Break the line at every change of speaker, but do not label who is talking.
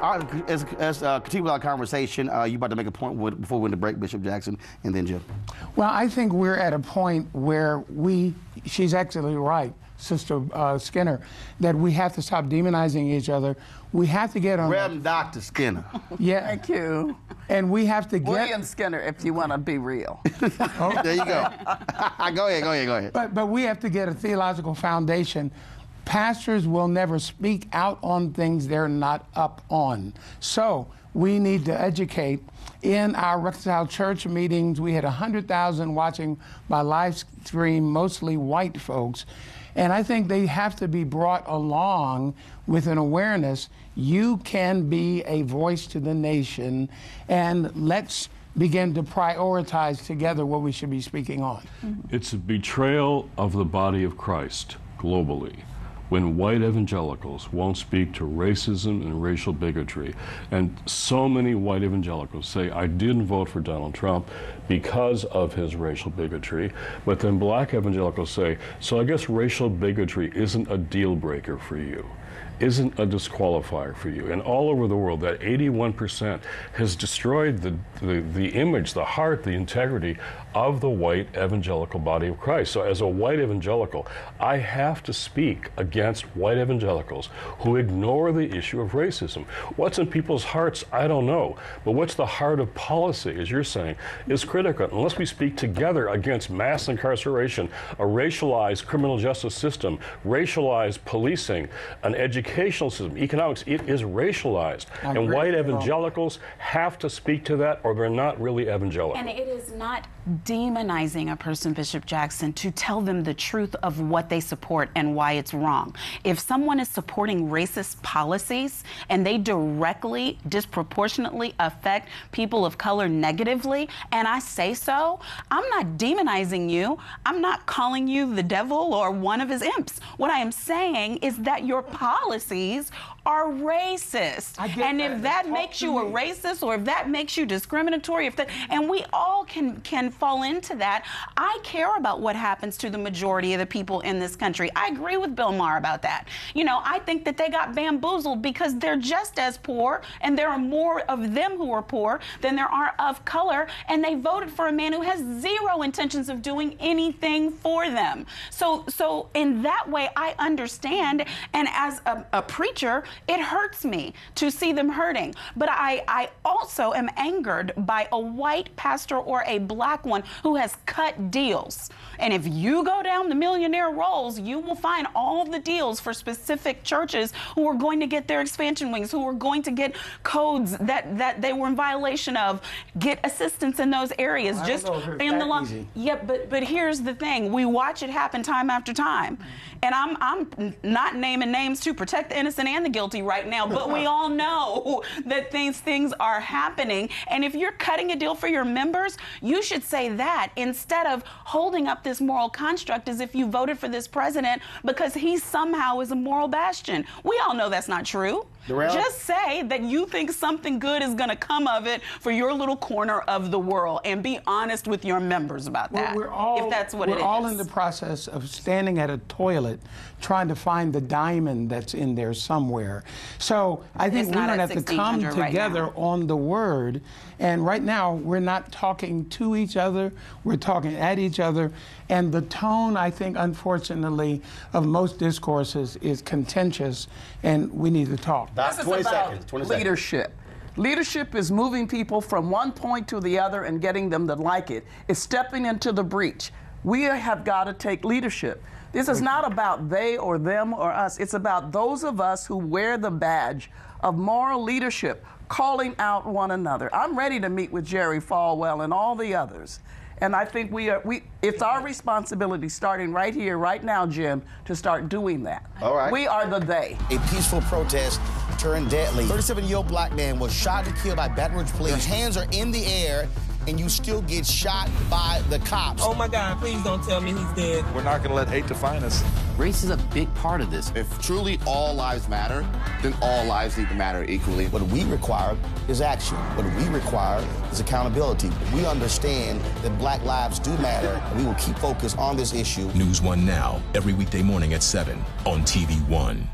All right, as continue with our conversation, you about to make a point before we went to break, Bishop Jackson, and then Jim.
Well, I think we're at a point where she's actually right, Sister Skinner, that we have to stop demonizing each other. We have to get on...
Reverend Dr. Skinner.
Yeah.
Thank you.
And we have to get...
Williams-Skinner, if you want to be real.
Oh, there you go. Go ahead.
But we have to get a theological foundation. Pastors will never speak out on things they're not up on. So we need to educate. In our Reconciled Church meetings, we had 100,000 watching by live stream, mostly white folks. And I think they have to be brought along with an awareness. You can be a voice to the nation, and let's begin to prioritize together what we should be speaking on.
It's a betrayal of the body of Christ globally when white evangelicals won't speak to racism and racial bigotry. And so many white evangelicals say, I didn't vote for Donald Trump because of his racial bigotry. But then black evangelicals say, so I guess racial bigotry isn't a deal breaker for you, isn't a disqualifier for you. And all over the world, that 81% has destroyed the image, the heart, the integrity of the white evangelical body of Christ. So as a white evangelical, I have to speak against white evangelicals who ignore the issue of racism. What's in people's hearts, I don't know. But what's the heart of policy, as you're saying, is critical. Unless we speak together against mass incarceration, a racialized criminal justice system, racialized policing, an educational system, economics, it is racialized. And white evangelicals have to speak to that, or they're not really evangelical.
And it is not demonizing a person, Bishop Jackson, to tell them the truth of what they support and why it's wrong. If someone is supporting racist policies and they directly, disproportionately affect people of color negatively, and I say so, I'm not demonizing you. I'm not calling you the devil or one of his imps. What I am saying is that your policies are racist. And if that makes you a racist, or if that makes you discriminatory, and we all can fall into that. I care about what happens to the majority of the people in this country. I agree with Bill Maher about that. You know, I think that they got bamboozled because they're just as poor, and there are more of them who are poor than there are of color, and they voted for a man who has zero intentions of doing anything for them. So in that way, I understand, and as a preacher, it hurts me to see them hurting. But I also am angered by a white pastor or a black one who has cut deals. And if you go down the millionaire rolls, you will find all the deals for specific churches who are going to get their expansion wings, who are going to get codes that they were in violation of, get assistance in those areas.
Well,
just in the long. Yeah, but here's the thing: we watch it happen time after time. And I'm not naming names to protect the innocent and the guilty right now, but we all know that these things are happening. And if you're cutting a deal for your members, you should say that instead of holding up this moral construct as if you voted for this president because he somehow is a moral bastion. We all know that's not true. Just say that you think something good is going to come of it for your little corner of the world, and be honest with your members about that. If that's what it is.
We're all in the process of standing at a toilet trying to find the diamond that's in there somewhere. So I think we're going to have to come together on the word. And right now, we're not talking to each other, we're talking at each other. And the tone, I think, unfortunately, of most discourses is contentious, and we need to talk.
This is about leadership. Leadership is moving people from one point to the other and getting them to like it. It's stepping into the breach. We have got to take leadership. This is not about they or them or us. It's about those of us who wear the badge of moral leadership, calling out one another. I'm ready to meet with Jerry Falwell and all the others. And I think it's our responsibility, starting right here, right now, Jim, to start doing that.
All right.
We are the they.
A peaceful protest turned deadly. 37-year-old black man was shot and killed by Baton Rouge police. His hands are in the air, and you still get shot by the cops.
Oh my God, please don't tell me he's dead.
We're not gonna let hate define us.
Race is a big part of this.
If truly all lives matter, then all lives need to matter equally. What we require is action. What we require is accountability. We understand that black lives do matter, and we will keep focused on this issue.
NewsOne Now, every weekday morning at 7 on TV1.